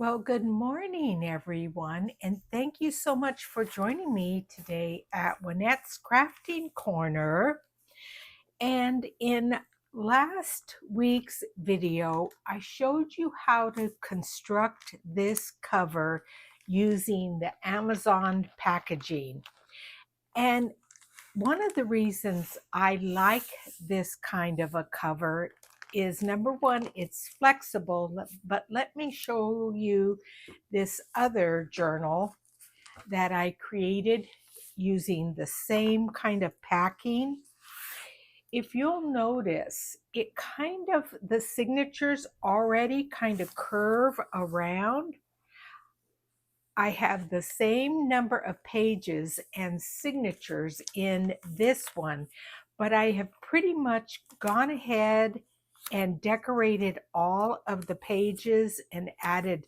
Well, good morning, everyone, and thank you so much for joining me today at Juanette's Crafting Corner. And in last week's video, I showed you how to construct this cover using the Amazon packaging. And one of the reasons I like this kind of a cover is number one, it's flexible, but let me show you this other journal that I created using the same kind of packing. If you'll notice, the signatures already kind of curve around. I have the same number of pages and signatures in this one, but I have pretty much gone ahead and decorated all of the pages and added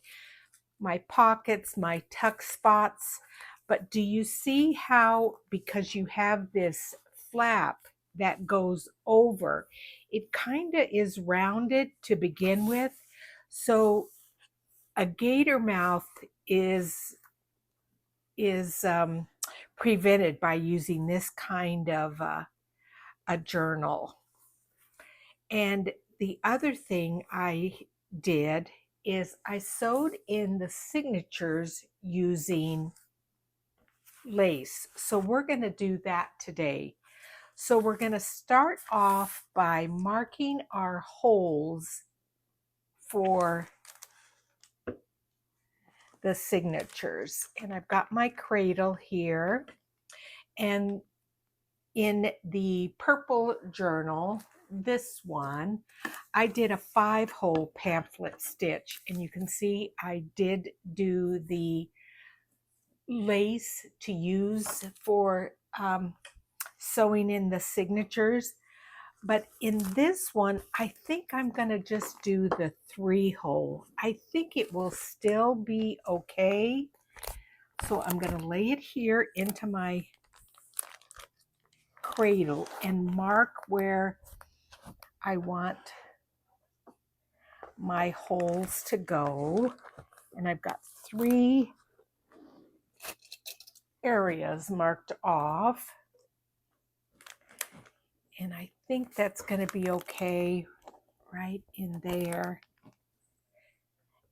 my pockets, my tuck spots. But do you see how, because you have this flap that goes over, it kind of is rounded to begin with? So a gator mouth is prevented by using this kind of a journal. And the other thing I did is I sewed in the signatures using lace. So we're going to do that today. So we're going to start off by marking our holes for the signatures. And I've got my cradle here. And in the purple journal, this one, I did a 5-hole pamphlet stitch. And you can see I did do the lace to use for sewing in the signatures. But in this one, I think I'm going to just do the 3-hole. I think it will still be okay. So I'm going to lay it here into my cradle and mark where I want my holes to go. And I've got 3 areas marked off. And I think that's going to be okay right in there.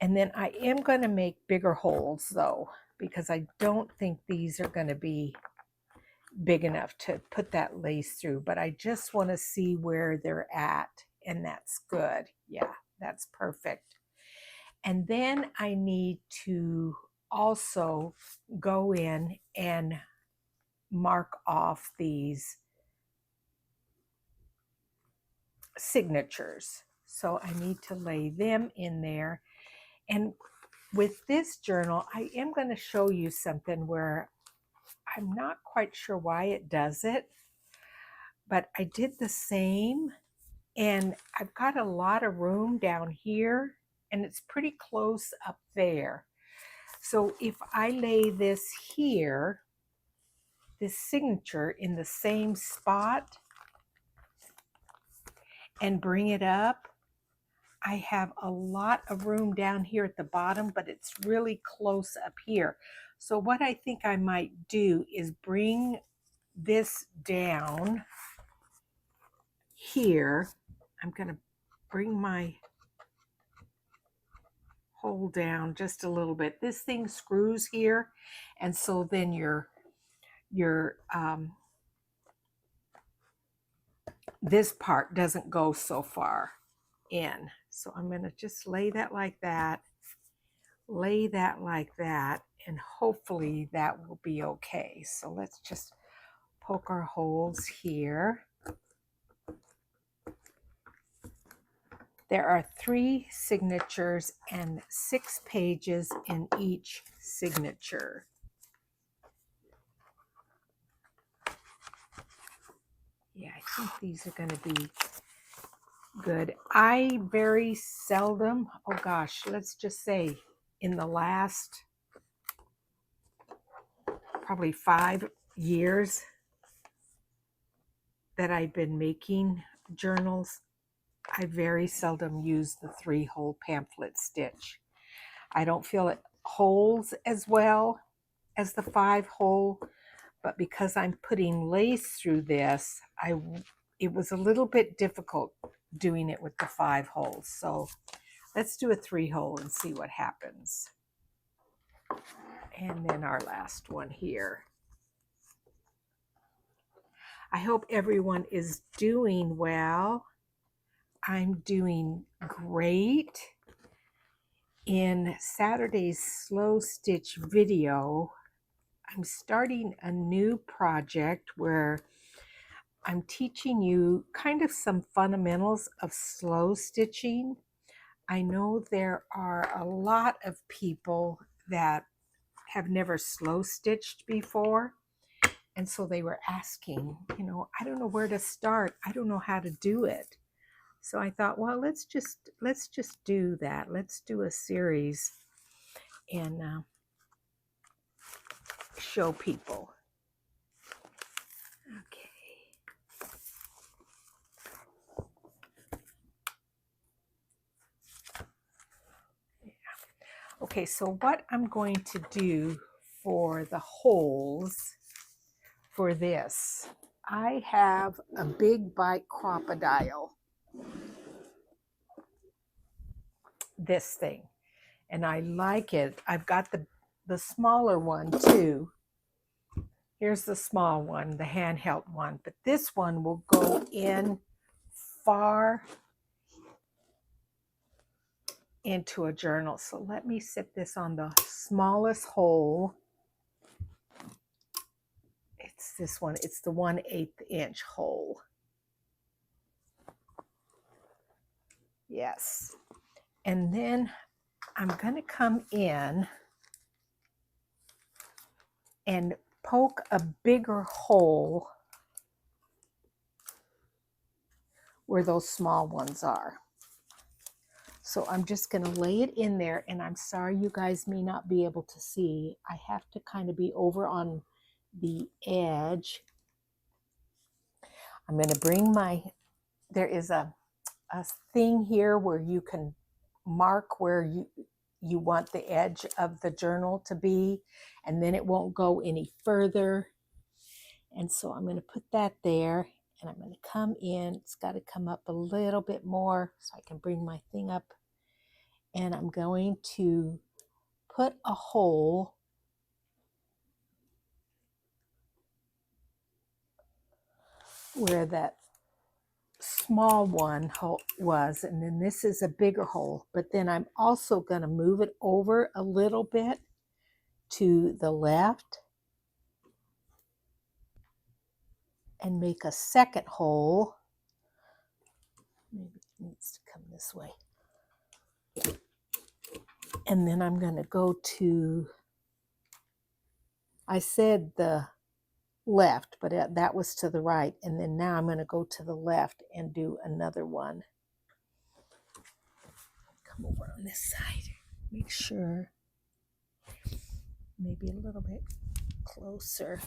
And then I am going to make bigger holes though, because I don't think these are going to be big enough to put that lace through, but I just want to see where they're at, and that's good. Yeah, that's perfect. And then I need to also go in and mark off these signatures. So I need to lay them in there. And with this journal, I am going to show you something where I'm not quite sure why it does it, but I did the same, and I've got a lot of room down here, and it's pretty close up there. So if I lay this here, this signature in the same spot, and bring it up, I have a lot of room down here at the bottom, but it's really close up here. So what I think I might do is bring this down here. I'm going to bring my hole down just a little bit. This thing screws here, and so then your this part doesn't go so far in. So I'm going to just lay that like that, lay that like that, and hopefully that will be okay. So let's just poke our holes here. There are 3 signatures and 6 pages in each signature. Yeah, I think these are going to be good. I very seldom, oh gosh, let's just say in the last probably 5 years that I've been making journals, I very seldom use the 3-hole pamphlet stitch. I don't feel it holds as well as the 5-hole, but because I'm putting lace through this, it was a little bit difficult doing it with the 5 holes. So let's do a 3-hole and see what happens. And then our last one here. I hope everyone is doing well. I'm doing great. In Saturday's slow stitch video, I'm starting a new project where I'm teaching you kind of some fundamentals of slow stitching. I know there are a lot of people that have never slow stitched before. And so they were asking, I don't know where to start. I don't know how to do it. So I thought, well, let's just do that. Let's do a series and show people. Okay. Okay, so what I'm going to do for the holes for this, I have a big bite crocodile, this thing, and I like it. I've got the smaller one too. Here's the small one, the handheld one, but this one will go in far into a journal. So let me sit this on the smallest hole. It's this one. It's the 1/8 inch hole. Yes. And then I'm going to come in and poke a bigger hole where those small ones are. So I'm just going to lay it in there, and I'm sorry you guys may not be able to see. I have to kind of be over on the edge. I'm going to bring there is a thing here where you can mark where you want the edge of the journal to be, and then it won't go any further. And so I'm going to put that there, and I'm going to come in. It's got to come up a little bit more so I can bring my thing up. And I'm going to put a hole where that small one was, and then this is a bigger hole. But then I'm also going to move it over a little bit to the left and make a second hole. Maybe it needs to come this way. And then I'm going to go to, I said the left, but that was to the right. And then now I'm going to go to the left and do another one. Come over on this side. Make sure. Maybe a little bit closer.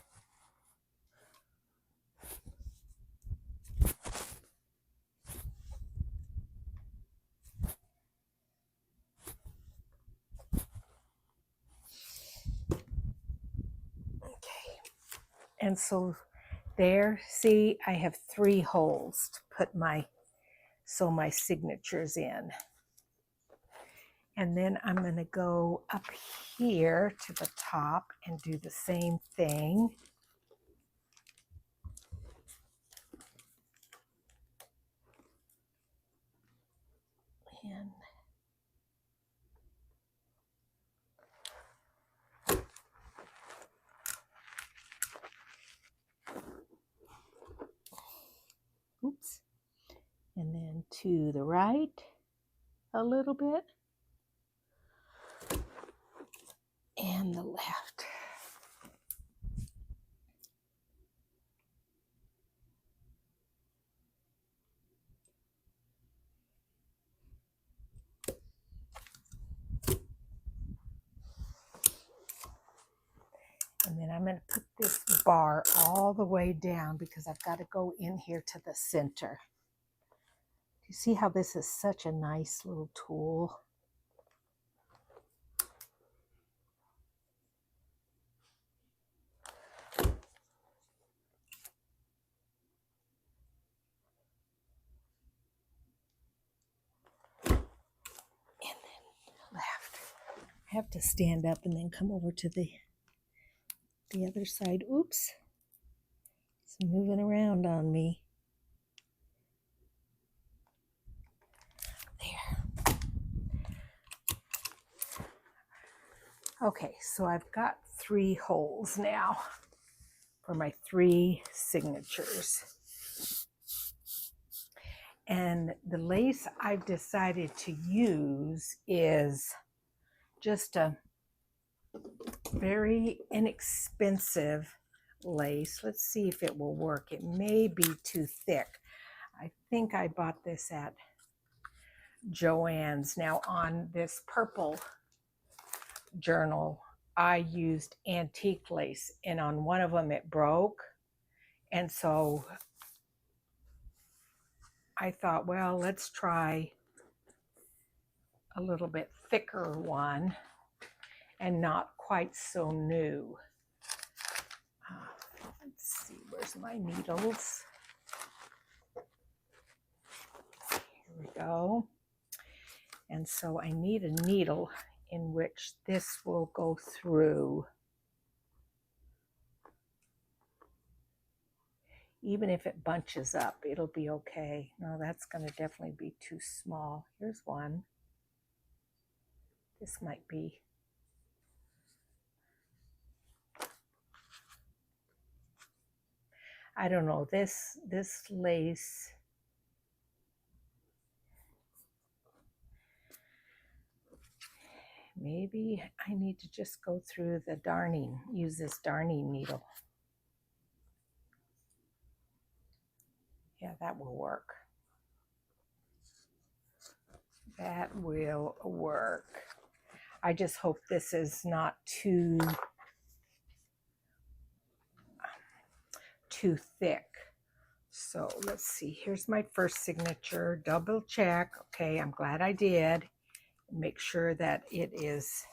Okay. And so there, see, I have 3 holes to put my signatures in. And then I'm going to go up here to the top and do the same thing. And oops. And then to the right a little bit. And the left. And then I'm going to put this bar all the way down because I've got to go in here to the center. Do you see how this is such a nice little tool? I have to stand up and then come over to the other side. Oops. It's moving around on me. There. Okay, so I've got 3 holes now for my 3 signatures. And the lace I've decided to use is just a very inexpensive lace. Let's see if it will work. It may be too thick. I think I bought this at Joann's. Now on this purple journal, I used antique lace, and on one of them it broke. And so I thought, well, let's try a little bit thicker one and not quite so new. Let's see, where's my needles? Here we go. And so I need a needle in which this will go through. Even if it bunches up, it'll be okay. No, that's going to definitely be too small. Here's one. This might be. I don't know, this lace, maybe I need to just go through the darning, use this darning needle. Yeah, that will work. That will work. I just hope this is not too thick. So let's see, here's my first signature. Double check. Okay, I'm glad I did. Make sure that it is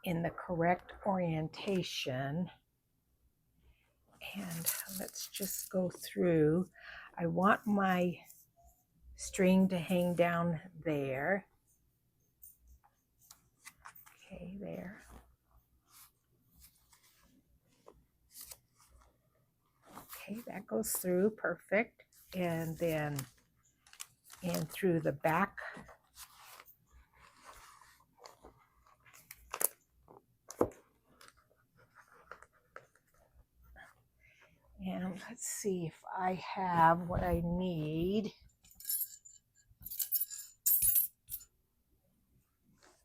in the correct orientation. And let's just go through. I want my string to hang down there. Okay, there. Okay, that goes through, perfect. And then in through the back. And let's see if I have what I need.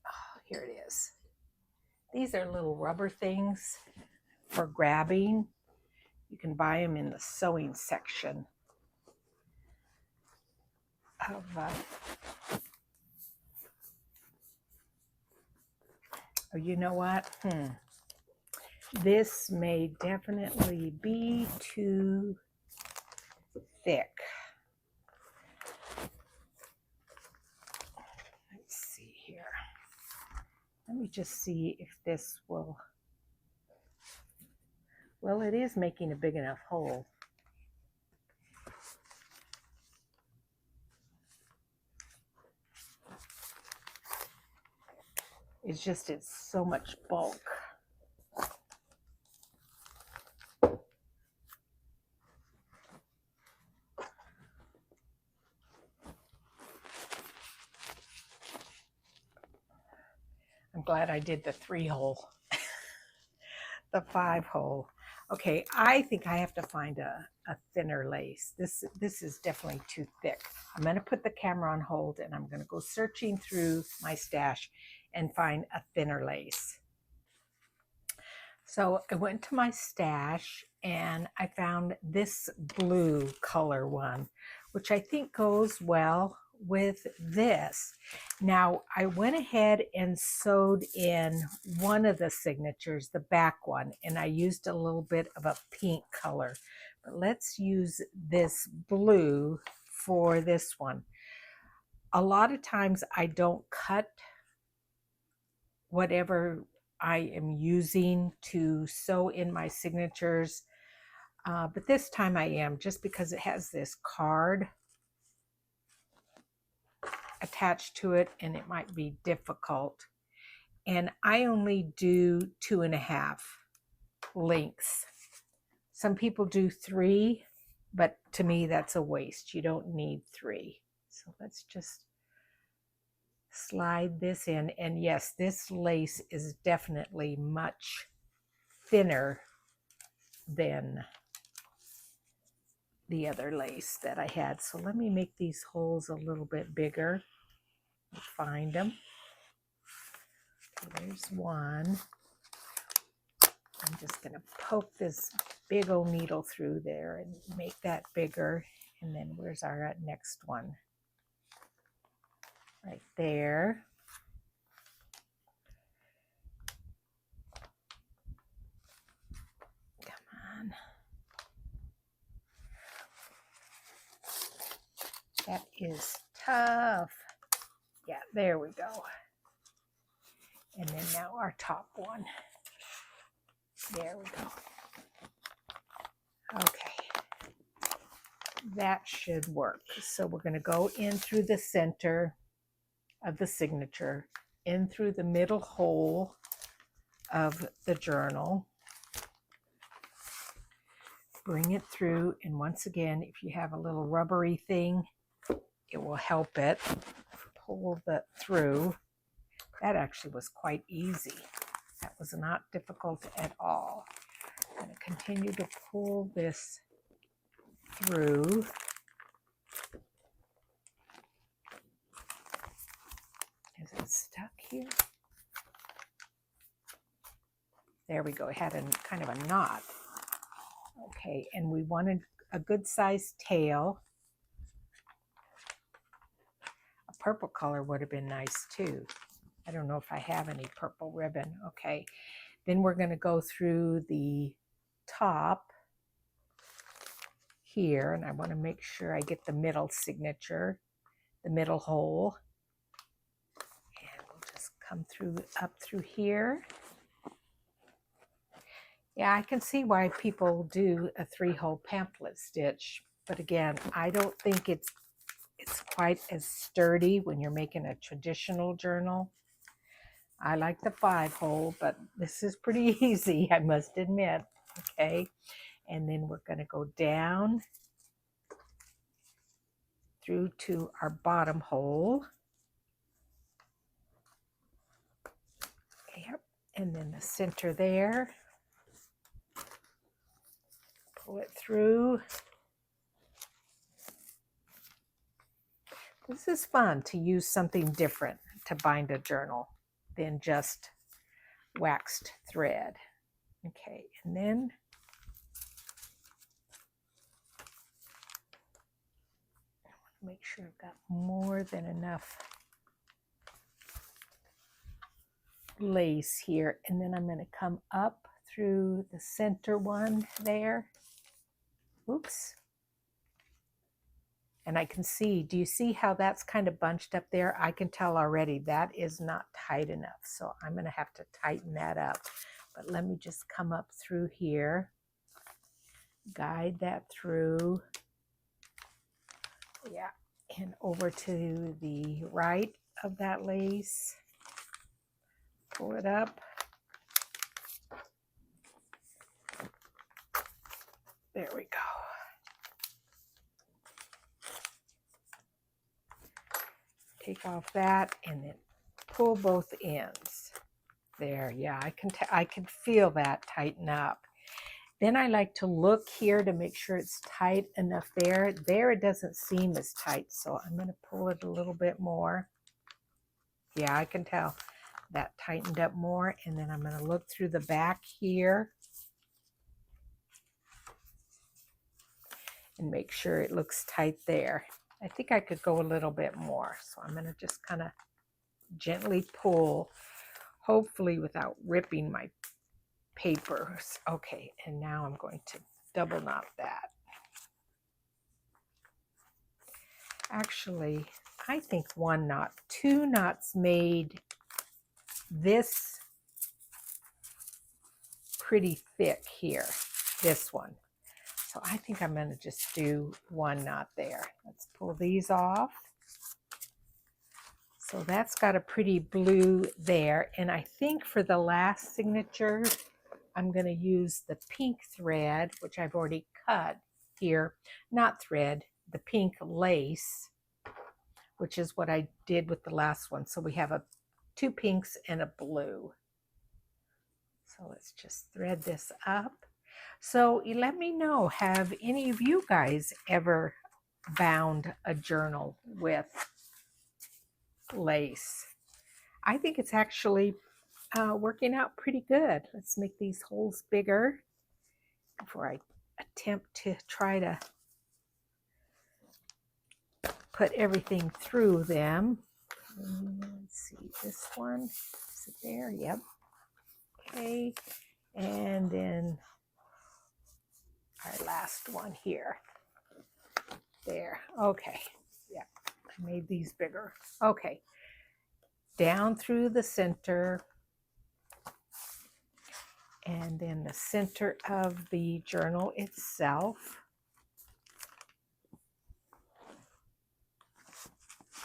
Oh, here it is. These are little rubber things for grabbing. You can buy them in the sewing section of oh, you know what? This may definitely be too thick. Let's see here. Let me just see if this will. Well, it is making a big enough hole. It's just, it's so much bulk. I'm glad I did the 3-hole, the 5-hole. Okay, I think I have to find a thinner lace. This is definitely too thick. I'm going to put the camera on hold and I'm going to go searching through my stash and find a thinner lace. So I went to my stash and I found this blue color one, which I think goes well with this. Now I went ahead and sewed in one of the signatures, the back one, and I used a little bit of a pink color. But let's use this blue for this one. A lot of times I don't cut whatever I am using to sew in my signatures, but this time I am, just because it has this card attached attached to it and it might be difficult. And I only do 2.5 links. Some people do 3, but to me that's a waste. You don't need 3. So let's just slide this in. And yes, this lace is definitely much thinner than the other lace that I had. So let me make these holes a little bit bigger. Find them. Okay, there's one. I'm just going to poke this big old needle through there and make that bigger. And then where's our next one? Right there. Come on. That is tough. Yeah, there we go. And then now our top one. There we go. Okay. That should work. So we're going to go in through the center of the signature, in through the middle hole of the journal. Bring it through, and once again, if you have a little rubbery thing, it will help it. Pull that through. That actually was quite easy. That was not difficult at all. I'm going to continue to pull this through. Is it stuck here? There we go. It had a kind of a knot. Okay, and we wanted a good sized tail. A purple color would have been nice too. I don't know if I have any purple ribbon. Okay, then we're going to go through the top here, and I want to make sure I get the middle signature, the middle hole. And we'll just come through, up through here. Yeah, I can see why people do a 3-hole pamphlet stitch, but again, I don't think it's quite as sturdy when you're making a traditional journal. I like the 5-hole, but this is pretty easy, I must admit. Okay, and then we're going to go down through to our bottom hole. Yep, and then the center there. Pull it through. This is fun to use something different to bind a journal than just waxed thread. Okay, and then I want to make sure I've got more than enough lace here, and then I'm going to come up through the center one there. Oops. And I can see, do you see how that's kind of bunched up there? I can tell already that is not tight enough. So I'm going to have to tighten that up. But let me just come up through here. Guide that through. Yeah. And over to the right of that lace. Pull it up. There we go. Take off that and then pull both ends. There, yeah, I can feel that tighten up. Then I like to look here to make sure it's tight enough there. There it doesn't seem as tight, so I'm going to pull it a little bit more. Yeah, I can tell that tightened up more. And then I'm going to look through the back here and make sure it looks tight there. I think I could go a little bit more. So I'm going to just kind of gently pull, hopefully without ripping my papers. Okay, and now I'm going to double knot that. Actually, I think 1 knot, 2 knots made this pretty thick here, this one. So I think I'm going to just do 1 knot there. Let's pull these off. So that's got a pretty blue there. And I think for the last signature, I'm going to use the pink thread, which I've already cut here. Not thread, the pink lace, which is what I did with the last one. So we have two pinks and a blue. So let's just thread this up. So you let me know, have any of you guys ever bound a journal with lace? I think it's actually working out pretty good. Let's make these holes bigger before I attempt to try to put everything through them. Let's see, this one, is it there? Yep. Okay, and then our last one here. There, okay, yeah, I made these bigger. Okay, down through the center, and then the center of the journal itself.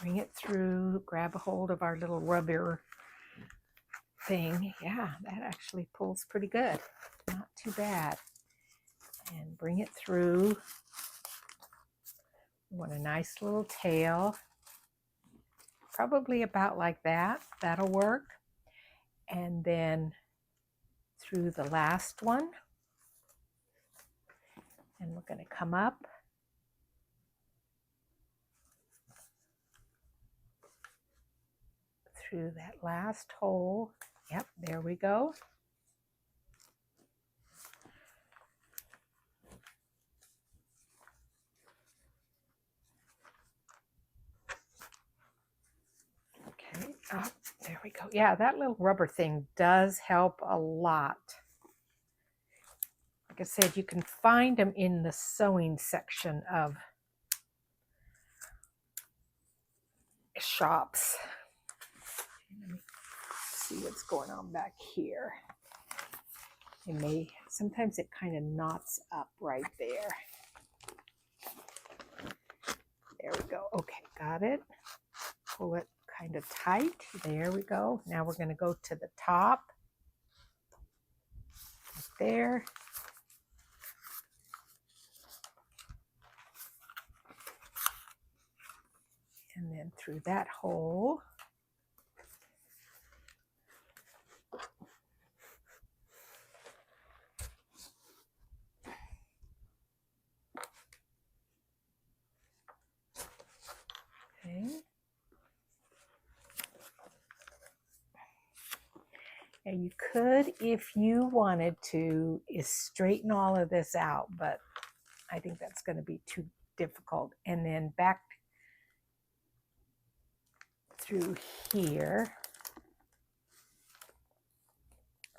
Bring it through, grab a hold of our little rubber thing. Yeah, that actually pulls pretty good. Not too bad. And bring it through. We want a nice little tail. Probably about like that. That'll work. And then through the last one. And we're going to come up. Through that last hole. Yep, there we go. Okay, oh, there we go. Yeah, that little rubber thing does help a lot. Like I said, you can find them in the sewing section of shops. Let me see what's going on back here. Sometimes it kind of knots up right there. There we go. Okay, got it. Pull it kind of tight. There we go. Now we're going to go to the top. Right there. And then through that hole. Okay. Now you could, if you wanted to, straighten all of this out, but I think that's going to be too difficult. And then back through here.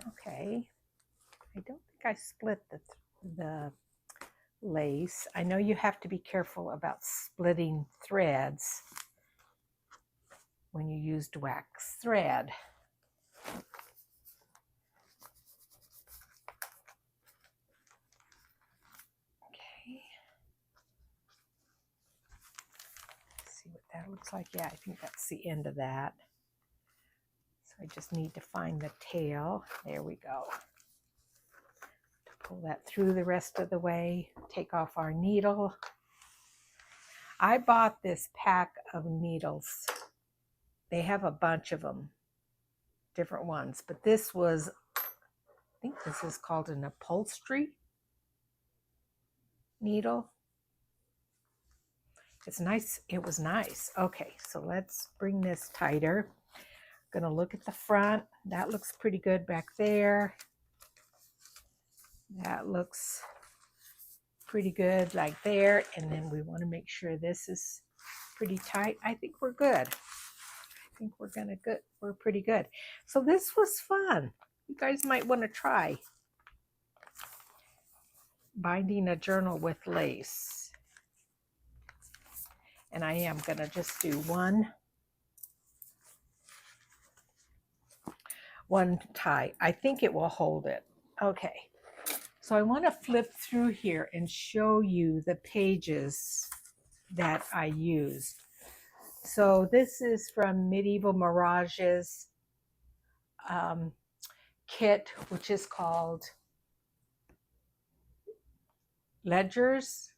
Okay. I don't think I split the lace. I know you have to be careful about splitting threads when you used wax thread. Okay. Let's see what that looks like. Yeah, I think that's the end of that. So I just need to find the tail. There we go. Pull that through the rest of the way. Take off our needle. I bought this pack of needles. They have a bunch of them, different ones, but this was, I think this is called an upholstery needle. It's nice. It was nice. Okay, so let's bring this tighter. I'm gonna look at the front. That looks pretty good back there. That looks pretty good like there. And then we want to make sure this is pretty tight. I think we're good. I think we're pretty good. So this was fun. You guys might want to try binding a journal with lace. And I am going to just do one tie. I think it will hold it. Okay. So I want to flip through here and show you the pages that I used. So this is from Medieval Mirage's kit, which is called Letters,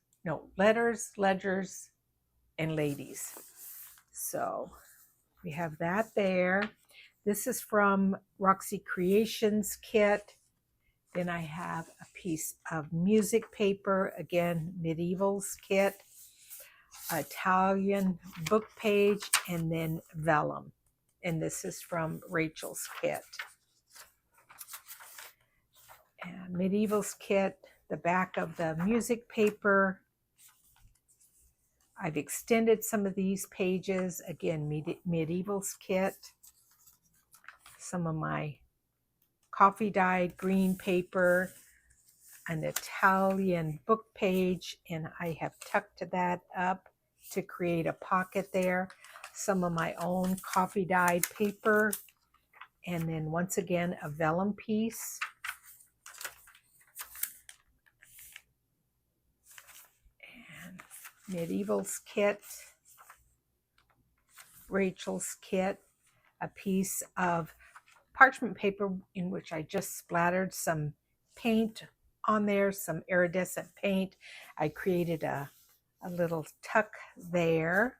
Ledgers, and Ladies. So we have that there. This is from Roxy Creations kit. Then I have a piece of music paper, again, Medievals kit, Italian book page, and then vellum. And this is from Rachel's kit. And Medievals kit, the back of the music paper. I've extended some of these pages. Again, Medievals kit. Some of my coffee dyed green paper, an Italian book page, and I have tucked that up to create a pocket there. Some of my own coffee dyed paper, and then once again a vellum piece. And Medievals kit, Rachel's kit, a piece of parchment paper in which I just splattered some paint on there, some iridescent paint. I created a little tuck there.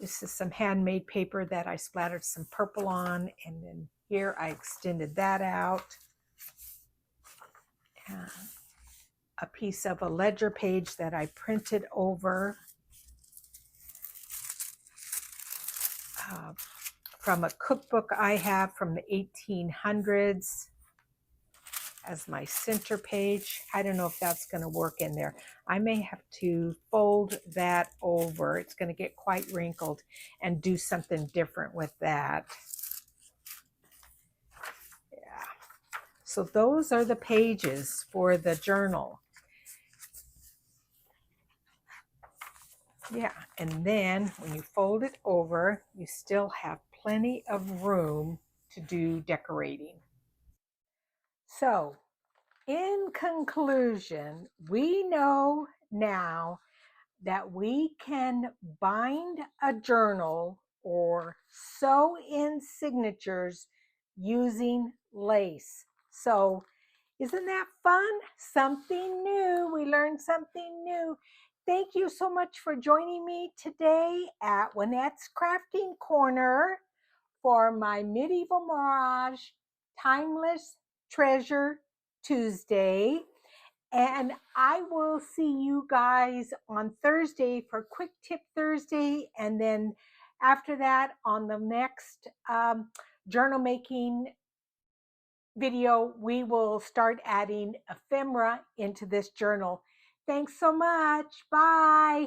This is some handmade paper that I splattered some purple on, and then here I extended that out. A piece of a ledger page that I printed over from a cookbook I have from the 1800s as my center page. I don't know if that's going to work in there. I may have to fold that over. It's going to get quite wrinkled, and do something different with that. Yeah. So those are the pages for the journal. Yeah, and then when you fold it over, you still have plenty of room to do decorating. So, in conclusion, we know now that we can bind a journal or sew in signatures using lace. So, isn't that fun? Something new. We learned something new. Thank you so much for joining me today at Juanette's Crafting Corner for my Medieval Mirage Timeless Treasure Tuesday. And I will see you guys on Thursday for Quick Tip Thursday. And then after that, on the next journal making video, we will start adding ephemera into this journal. Thanks so much. Bye.